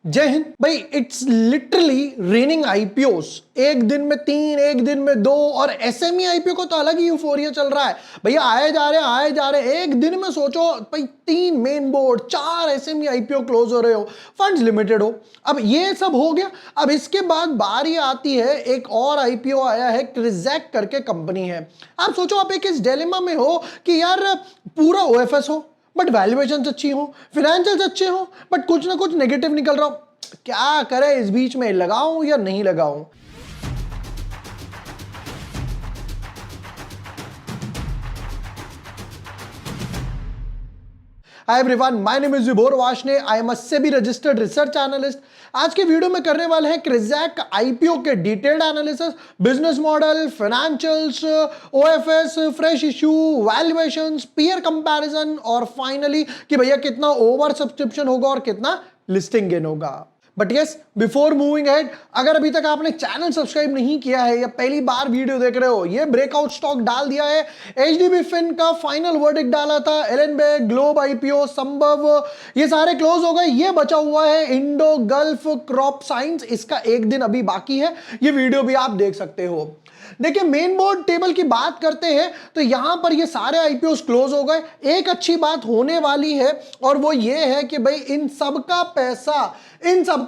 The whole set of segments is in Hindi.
जय हिंद भाई। It's literally raining IPOs. एक दिन में 3, एक दिन में 2, और एसएमई आईपीओ को तो अलग ही यूफोरिया चल रहा है भैया। आए जा रहे एक दिन में सोचो भाई 3 main board, 4 SME IPO close हो रहे हो, फंड्स लिमिटेड हो। अब ये सब हो गया। अब इसके बाद बारी आती है, एक और आईपीओ आया है, क्रिजैक करके कंपनी है। आप सोचो, आप एक इस डिलेमा में हो कि यार पूरा ओएफएस हो बट वैल्यूएशन अच्छी हो, फिनेंशियल्स अच्छे हो बट कुछ ना कुछ नेगेटिव निकल रहा हो। क्या करे इस बीच में, लगाऊं या नहीं लगाऊं? Hi everyone, my name is Vibhor Varshney. I am a SEBI registered research analyst. आज के वीडियो में करने वाले हैं क्रिजैक आईपीओ के detailed analysis, business model, financials, OFS, fresh issue, valuations, peer comparison और फाइनली कि भैया कितना ओवर सब्सक्रिप्शन होगा और कितना लिस्टिंग गेन होगा। But yes, before moving ahead, अगर अभी तक आपने चैनल सब्सक्राइब नहीं किया है या पहली बार वीडियो देख रहे हो, ये ब्रेकआउट स्टॉक डाल दिया है। एचडीबी फिन का फाइनल वर्डिक्ट डाला था, एलेनबे, ग्लोब आईपीओ, संभव, ये सारे क्लोज हो गए। ये बचा हुआ है इंडो गल्फ क्रॉप साइंस, इसका एक दिन अभी बाकी है। ये वीडियो भी आप देख सकते हो। देखिए, मेन बोर्ड टेबल की बात करते हैं तो यहां पर ये सारे आईपीओ क्लोज हो गए। एक अच्छी बात होने वाली है और वो ये है कि भाई इन सबका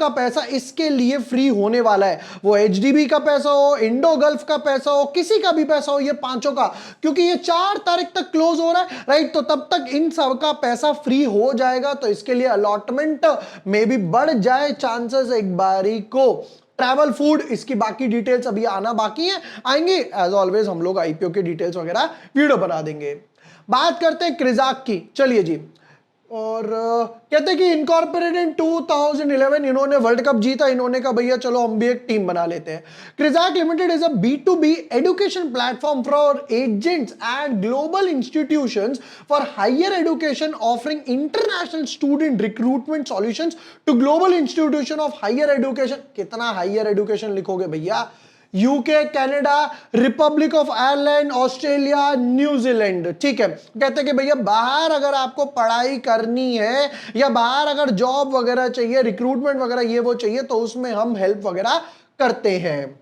पैसा इसके लिए फ्री होने वाला है। वो एचडीबी का पैसा हो, इंडो गल्फ का पैसा हो, किसी का भी पैसा हो, ये पांचों का, क्योंकि ये 4 तारीख तक क्लोज हो रहा है, राइट? तो तब तक इन सबका पैसा फ्री हो जाएगा, तो इसके लिए अलॉटमेंट में भी बढ़ जाए चांसेस एक बारी को। ट्रैवल फूड, इसकी बाकी डिटेल्स अभी आना बाकी है, आएंगे। एज ऑलवेज हम लोग आईपीओ के डिटेल्स वगैरह वीडियो बना देंगे। बात करते हैं क्रिजैक की, चलिए जी। और कहते हैं कि इनकॉर्पोरेटेड इन 2011 इन्होंने वर्ल्ड कप जीता। इन्होंने कहा भैया चलो हम भी एक टीम बना लेते हैं। Crizac limited is a B2B education platform for agents and global institutions for higher education, offering international student recruitment solutions to global institution of higher education. कितना हायर एजुकेशन लिखोगे भैया? UK, Canada, Republic of Ireland, Australia, New Zealand. ठीक है, कहते हैं कि भैया बाहर अगर आपको पढ़ाई करनी है या बाहर अगर जॉब वगैरह चाहिए, रिक्रूटमेंट वगैरह ये वो चाहिए, तो उसमें हम हेल्प वगैरह करते हैं।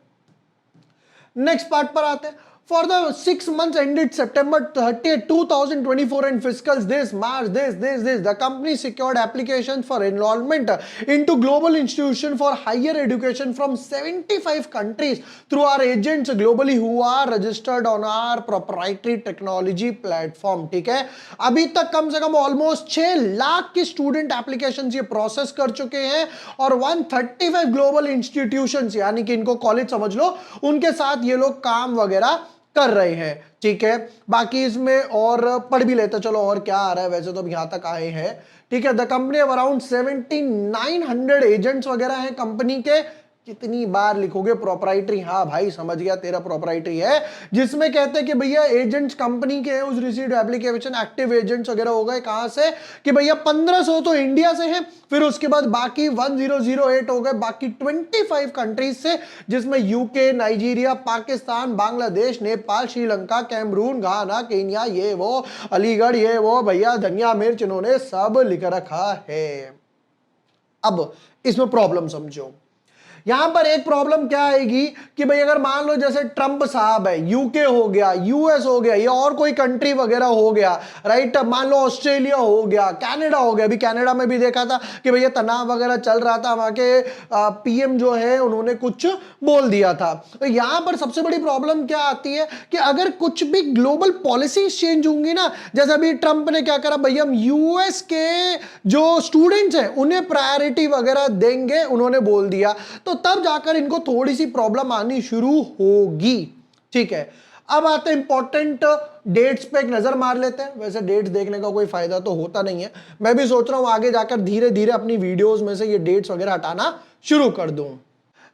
नेक्स्ट पार्ट पर आते हैं। For the 6 months ended September 30th, 2024 and fiscals this March, the company secured applications for enrollment into global institution for higher education from 75 countries through our agents globally who are registered on our proprietary technology platform। ठीक है, अभी तक कम से कम ऑलमोस्ट 6 लाख की स्टूडेंट एप्लीकेशन ये प्रोसेस कर चुके हैं और 135 ग्लोबल इंस्टीट्यूशंस, यानी कि इनको कॉलेज समझ लो, उनके साथ ये लोग काम वगैरह कर रहे हैं। ठीक है, बाकी इसमें और पढ़ भी लेते, चलो और क्या आ रहा है। वैसे तो अब यहां तक आए हैं। ठीक है, द कंपनी अराउंड 7900 एजेंट्स वगैरह हैं कंपनी के। कितनी बार लिखोगे प्रोपराइटरी? हाँ भाई समझ गया, तेरा प्रोपराइटरी है, जिसमें कहते हैं कि भैया एजेंट्स कंपनी के हैं, उस रिसीव्ड एप्लीकेशन एक्टिव एजेंट्स वगैरह हो गए। कहां से? कि भैया 1500 तो इंडिया से हैं, फिर उसके बाद बाकी 1008 हो गए बाकी 25 कंट्रीज से, जिसमें UK, Nigeria, Pakistan, Bangladesh, Nepal, Sri Lanka, Cameroon, Ghana, Kenya, ये वो, अलीगढ़, ये वो, भैया धनिया मिर्च इन्होंने सब लिख रखा है। अब इसमें प्रॉब्लम समझो। यहां पर एक प्रॉब्लम क्या आएगी कि भाई अगर मान लो जैसे ट्रंप साहब है, यूके हो गया, यूएस हो गया, या और कोई कंट्री वगैरह हो गया, राइट? मान लो ऑस्ट्रेलिया हो गया, कनाडा हो गया। अभी कनाडा में भी देखा था कि भैया तनाव वगैरह चल रहा था, वहां के पीएम जो है उन्होंने कुछ बोल दिया था। तो यहां पर सबसे बड़ी प्रॉब्लम क्या आती है कि अगर कुछ भी ग्लोबल पॉलिसी चेंज होंगी ना, जैसे अभी ट्रंप ने क्या करा, भैया हम यूएस के जो स्टूडेंट्स हैं उन्हें प्रायोरिटी वगैरह देंगे, उन्होंने बोल दिया, तो तब जाकर इनको थोड़ी सी प्रॉब्लम आनी शुरू होगी। ठीक है, अब आते हैं इंपॉर्टेंट डेट्स पे एक नजर मार लेते हैं। वैसे डेट्स देखने का कोई फायदा तो होता नहीं है, मैं भी सोच रहा हूं आगे जाकर धीरे धीरे अपनी वीडियोस में से ये डेट्स वगैरह हटाना शुरू कर दूं।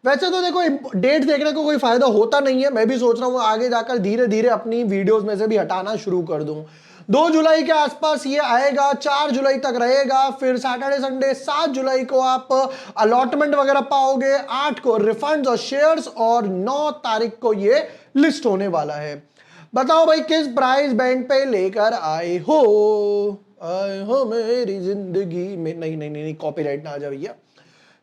वैसे तो देखो डेट्स देखने को कोई फायदा होता नहीं है, मैं भी सोच रहा हूं आगे जाकर धीरे धीरे अपनी वीडियोस में से भी हटाना शुरू कर दूं। 2 जुलाई के आसपास ये आएगा, 4 जुलाई तक रहेगा, फिर सैटरडे संडे 7 जुलाई को आप अलॉटमेंट वगैरह पाओगे, 8 को रिफंड्स और शेयर्स, और 9 तारीख को ये लिस्ट होने वाला है। बताओ भाई किस प्राइस बैंड पे लेकर आए हो मेरी जिंदगी में। नहीं नहीं नहीं, कॉपीराइट ना आ जाए भैया।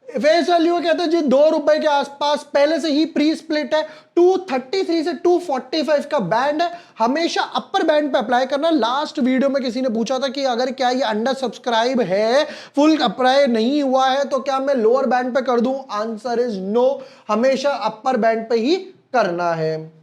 फेस वैल्यू कहते हैं जी 2 रुपए के आसपास, पहले से ही प्री स्प्लिट है, 233 से 245 का बैंड है, हमेशा अपर बैंड पे अप्लाई करना। लास्ट वीडियो में किसी ने पूछा था कि अगर क्या ये अंडर सब्सक्राइब है, फुल अप्लाई नहीं हुआ है तो क्या मैं लोअर बैंड पे कर दूं? आंसर इज नो, हमेशा अपर बैंड पे ही करना है।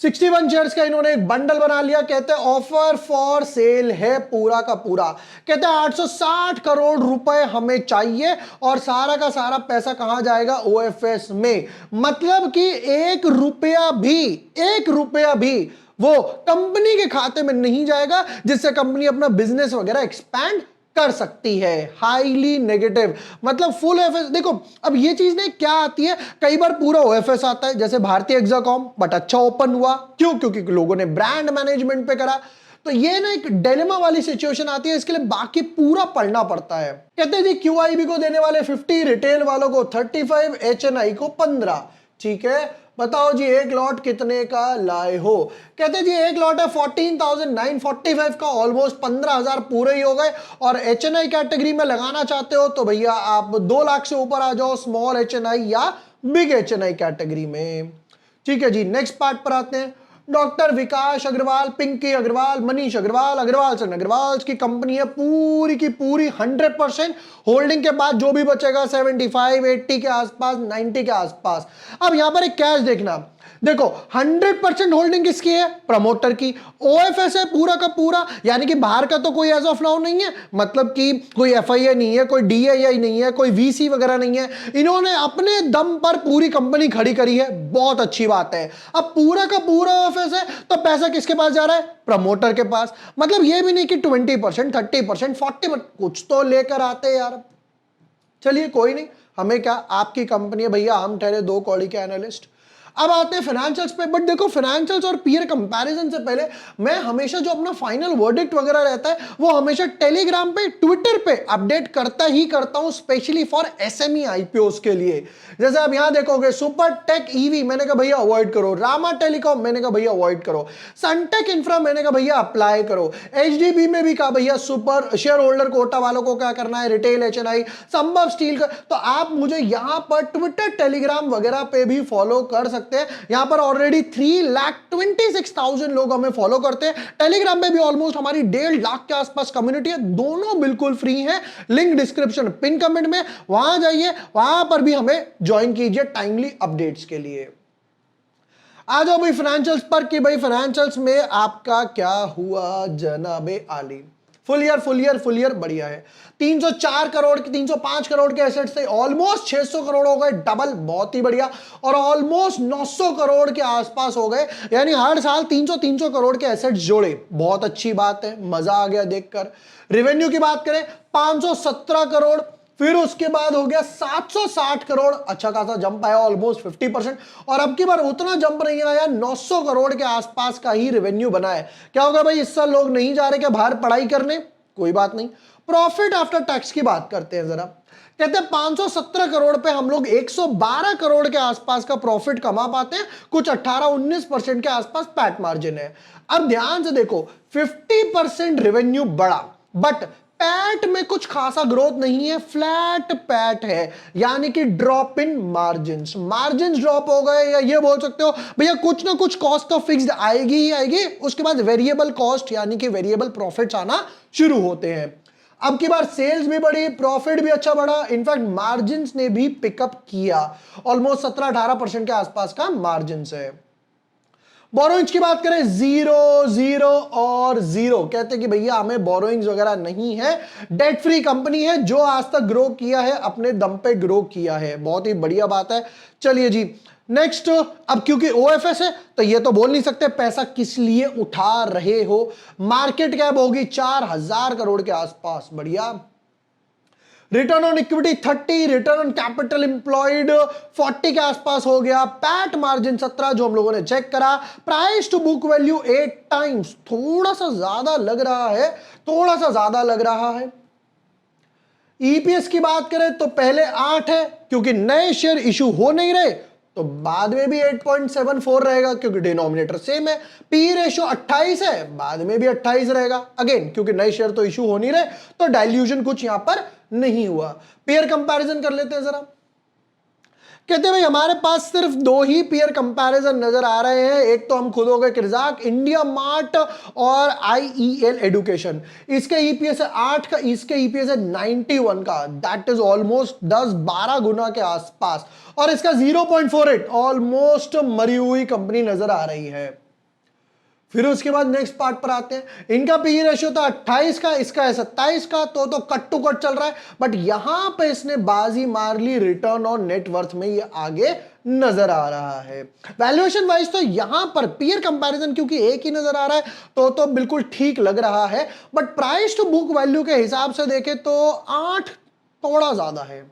61 शेयर्स का इन्होंने एक बंडल बना लिया, कहते हैं ऑफर फॉर सेल है पूरा का पूरा, कहते हैं 860 करोड़ रुपए हमें चाहिए और सारा का सारा पैसा कहां जाएगा? ओएफएस में। मतलब कि 1 रुपया भी वो कंपनी के खाते में नहीं जाएगा, जिससे कंपनी अपना बिजनेस वगैरह एक्सपैंड कर सकती है। हाईली नेगेटिव, मतलब फुल ओएफएस। देखो अब ये चीज ने क्या आती है, कई बार पूरा ओएफएस आता है, जैसे भारतीय एक्साकॉम, बट अच्छा ओपन हुआ, क्यों? क्योंकि लोगों ने ब्रांड मैनेजमेंट पे करा। तो ये ना एक डिलेमा वाली सिचुएशन आती है, इसके लिए बाकी पूरा पढ़ना पड़ता है। कहते हैं जी क्यूआईबी को देने वाले 50, रिटेल वालों को 35, एचएनआई को 15। ठीक है, बताओ जी एक लॉट कितने का लाए हो? कहते जी एक लॉट है 14,945 का, ऑलमोस्ट 15,000 पूरे ही हो गए। और एचएनआई कैटेगरी में लगाना चाहते हो तो भैया आप 2 लाख से ऊपर आ जाओ, स्मॉल एचएनआई या बिग एचएनआई कैटेगरी में। ठीक है जी, नेक्स्ट पार्ट पर आते हैं। डॉक्टर विकास अग्रवाल, पिंकी अग्रवाल, मनीष अग्रवाल, अग्रवाल सन अग्रवाल की कंपनी है, पूरी की पूरी 100% होल्डिंग के बाद जो भी बचेगा 75, 80 के आसपास, 90 के आसपास। अब यहां पर एक कैश देखना, देखो 100% होल्डिंग किसकी है? प्रमोटर की। ओएफएस है पूरा का पूरा, यानी कि बाहर का तो कोई एज ऑफ नाउ नहीं है, मतलब कि कोई एफआईआई नहीं है, कोई डीआईआई नहीं है, कोई वीसी वगैरह नहीं है, इन्होंने अपने दम पर पूरी कंपनी खड़ी करी है, बहुत अच्छी बात है। अब पूरा का पूरा ओएफएस है तो पैसा किसके पास जा रहा है? प्रमोटर के पास। मतलब ये भी नहीं कि 20%, 30%, 40%, कुछ तो लेकर आते यार। चलिए कोई नहीं, हमें क्या, आपकी कंपनी है भैया, हम ठहरे 2 कौड़ी के एनालिस्ट। अब आते हैं फाइनेंशियल्स पे, बट देखो फाइनेंशियल्स और पीयर कंपैरिजन से पहले मैं हमेशा जो अपना फाइनल वर्डिक्ट वगैरह रहता है वो हमेशा टेलीग्राम पे, ट्विटर पे अपडेट करता ही करता हूं, स्पेशली फॉर एसएमई आईपीओस के लिए। जैसे आप यहां देखोगे सुपर टेक ईवी, मैंने कहा भैया अवॉइड करो, रामा टेलीकॉम मैंने कहा भैया अवॉइड करो, सनटेक इंफ्रा मैंने कहा भैया अप्लाई करो, एचडीबी में भी कहा भैया सुपर शेयर होल्डर कोटा वालों को क्या करना है, रिटेल एचएनआई, संभव स्टील का। तो आप मुझे यहां पर ट्विटर, टेलीग्राम वगैरह पे भी फॉलो कर सकते हैं। यहां पर ऑलरेडी 3,26,000 लोग हमें फॉलो करते हैं। टेलीग्राम पे भी ऑलमोस्ट हमारी 1.5 लाख के आसपास कम्युनिटी है, दोनों बिल्कुल फ्री है, लिंक डिस्क्रिप्शन पिन कमेंट में, वहां जाइए, वहां पर भी हमें ज्वाइन कीजिए टाइमली अपडेट्स के लिए। आ जाओ भाई फाइनेंशियल्स पर, कि भाई फाइनेंशियल्स में आपका क्या हुआ जनाबे आली। फुल ईयर बढ़िया है। 304 करोड़ के, 305 करोड़ के एसेट्स थे, ऑलमोस्ट 600 करोड़ हो गए, डबल, बहुत ही बढ़िया। और ऑलमोस्ट 900 करोड़ के आसपास हो गए, यानी हर साल 300 करोड़ के एसेट्स जोड़े, बहुत अच्छी बात है, मजा आ गया देखकर। रेवेन्यू की बात करें 517 करोड़, फिर उसके बाद हो गया 760 करोड़, अच्छा खासा जंप आया, ऑलमोस्ट 50%। और अब की बार उतना जंप नहीं आया, 900 करोड़ के आसपास का ही रेवेन्यू बना है। क्या होगा भाई, इस साल लोग नहीं जा रहे क्या बाहर पढ़ाई करने? कोई बात नहीं। प्रॉफिट आफ्टर टैक्स की बात करते हैं जरा। कहते हैं 517 करोड़ पे हम लोग 112 करोड़ के आसपास का प्रॉफिट कमा पाते हैं, कुछ 18-19% के आसपास पैट मार्जिन है। अब ध्यान से देखो, 50% रेवेन्यू बढ़ा, बट पैट में कुछ खासा ग्रोथ नहीं है, फ्लैट पैट है, यानी कि drop in margins, margins drop हो गए, या ये बोल सकते हो भैया कुछ ना कुछ कॉस्ट तो फिक्स्ड आएगी ही आएगी, उसके बाद वेरिएबल कॉस्ट यानी कि वेरिएबल प्रॉफिट्स आना शुरू होते हैं। अब की बार सेल्स भी बढ़ी, प्रॉफिट भी अच्छा बढ़ा, इनफैक्ट मार्जिन्स ने भी पिकअप किया, ऑलमोस्ट 17-18% के आसपास का मार्जिन्स है। बोरोइंग्स की बात करें 0 और 0, कहते हैं कि भैया हमें बोरोइंग्स वगैरह नहीं है, डेट फ्री कंपनी है, जो आज तक ग्रो किया है अपने दम पे ग्रो किया है, बहुत ही बढ़िया बात है। चलिए जी नेक्स्ट, अब क्योंकि ओएफएस है तो ये तो बोल नहीं सकते पैसा किस लिए उठा रहे हो। मार्केट कैप होगी 4,000 करोड़ के आसपास, बढ़िया। Return on equity 30, return on capital employed 40 के आसपास हो गया, पैट मार्जिन 17 जो हम लोगों ने चेक करा, price to book value 8 times, थोड़ा सा ज्यादा लग रहा है, थोड़ा सा ज्यादा लग रहा है। ईपीएस की बात करें तो पहले 8 है, क्योंकि नए शेयर इशू हो नहीं रहे तो बाद में भी 8.74 रहेगा क्योंकि डिनोमिनेटर सेम है। पी रेशियो 28 है, बाद में भी 28 रहेगा। अगेन क्योंकि नए शेयर तो इशू हो नहीं रहे, तो डाइल्यूशन कुछ यहां पर नहीं हुआ। पेयर कंपैरिजन कर लेते हैं जरा। कहते हैं भाई हमारे पास सिर्फ दो ही पेयर कंपैरिजन नजर आ रहे हैं। एक तो हम खुद हो गए क्रिजाक, इंडिया मार्ट और IEL एडुकेशन। इसके ईपीएस है 8 का, इसके ईपीएस है 91 का। दैट इज ऑलमोस्ट 10-12 गुना के आसपास। और इसका 0.48 ऑलमोस्ट मरी हुई कंपनी नजर आ रही है। फिर उसके बाद नेक्स्ट पार्ट पर आते हैं। इनका पी रेशियो था 28 का, इसका है 27 का, तो कट टू कट चल रहा है। बट यहां पे इसने बाजी मार ली रिटर्न ऑन नेटवर्थ में, ये आगे नजर आ रहा है। वैल्यूएशन वाइज तो यहां पर पीयर कंपैरिजन क्योंकि एक ही नजर आ रहा है तो बिल्कुल ठीक लग रहा है। But price to book value के हिसाब से देखें तो 8 थोड़ा ज्यादा है।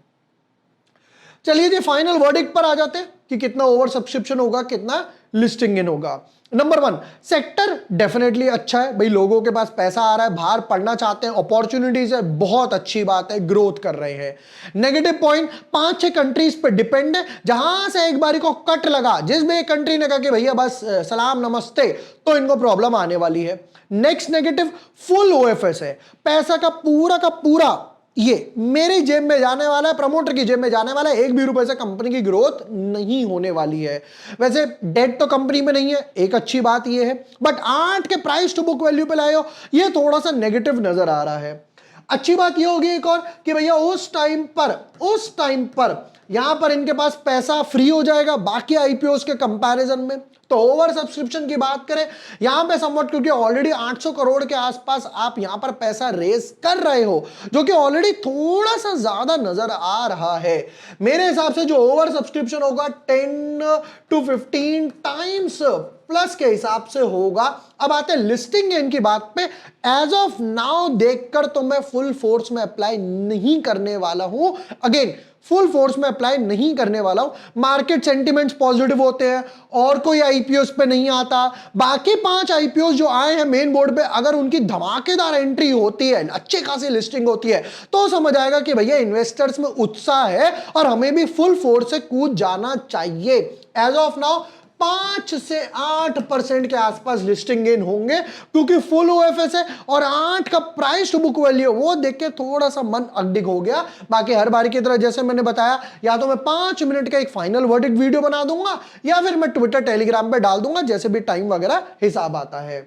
चलिए जी फाइनल वर्डिक्ट पर आ जाते हैं कि कितना ओवर सब्सक्रिप्शन होगा, कितना लिस्टिंग इन होगा। नंबर 1, सेक्टर डेफिनेटली अच्छा है भाई, लोगों के पास पैसा आ रहा है, बाहर पढ़ना चाहते हैं, अपॉर्चुनिटीज है, बहुत अच्छी बात है, ग्रोथ कर रहे हैं। नेगेटिव पॉइंट 5-6 कंट्रीज पे डिपेंड है, जहां से एक बारी को कट लगा, जिस भी एक कंट्री ने कहा कि भैया बस सलाम नमस्ते, तो इनको प्रॉब्लम आने वाली है। नेक्स्ट नेगेटिव फुल OFS है, पैसा का पूरा ये मेरी जेब में जाने वाला है, प्रमोटर की जेब में जाने वाला है, 1 भी रुपए से कंपनी की ग्रोथ नहीं होने वाली है। वैसे डेट तो कंपनी में नहीं है, एक अच्छी बात ये है। बट 8 के प्राइस टू बुक वैल्यू पे लाए हो, ये थोड़ा सा नेगेटिव नजर आ रहा है। अच्छी बात ये होगी एक और कि भैया उस टाइम पर यहां पर इनके पास पैसा फ्री हो जाएगा बाकी आईपीओस के कंपैरिजन में। तो ओवर सब्सक्रिप्शन की बात करें यहां पे समवट, क्योंकि ऑलरेडी 800 करोड़ के आसपास आप यहां पर पैसा रेस कर रहे हो, जो कि ऑलरेडी थोड़ा सा ज्यादा नजर आ रहा है। मेरे हिसाब से जो ओवर सब्सक्रिप्शन होगा 10 to 15 टाइम्स प्लस के हिसाब से होगा। अब आते हैं लिस्टिंग गेन की बात पे। एज ऑफ नाउ देखकर तो मैं फुल फोर्स में अप्लाई नहीं करने वाला हूं। अगेन फुल फोर्स में अप्लाई नहीं करने वाला हूं। मार्केट सेंटिमेंट्स पॉजिटिव होते हैं और कोई आईपीओस पे नहीं आता। बाकी 5 आईपीओस जो आए हैं मेन बोर्ड पे, अगर उनकी धमाकेदार एंट्री होती है, अच्छी खासी लिस्टिंग होती है, तो समझ आएगा कि भैया इन्वेस्टर्स में उत्साह है और हमें भी फुल फोर्स से कूद जाना चाहिए। एज ऑफ नाउ 5 से 8% के आसपास लिस्टिंग गेन होंगे, क्योंकि फुल OFS है और 8 का प्राइस टू बुक वैल्यू वो देख के थोड़ा सा मन अडिग हो गया। बाकी हर बार की तरह जैसे मैंने बताया, या तो मैं 5 मिनट का एक फाइनल वर्डिक्ट वीडियो बना दूंगा या फिर मैं ट्विटर टेलीग्राम पे डाल दूंगा, जैसे भी टाइम वगैरह हिसाब आता है।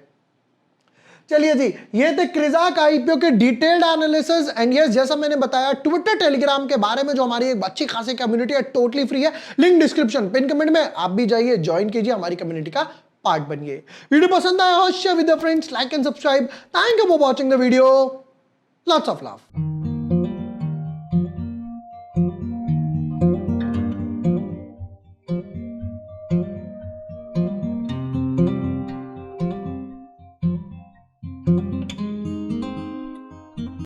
चलिए जी, ये थे क्रिजाक आईपीओ के डिटेल्ड एनालिसिस। एंड यस, जैसा मैंने बताया ट्विटर टेलीग्राम के बारे में जो हमारी एक अच्छी खासी कम्युनिटी है, टोटली फ्री है, लिंक डिस्क्रिप्शन पिन कमेंट में, आप भी जाइए ज्वाइन कीजिए, हमारी कम्युनिटी का पार्ट बनिए। वीडियो पसंद आया हो share with your friends, like and subscribe. Thank you for watching the video, lots of love.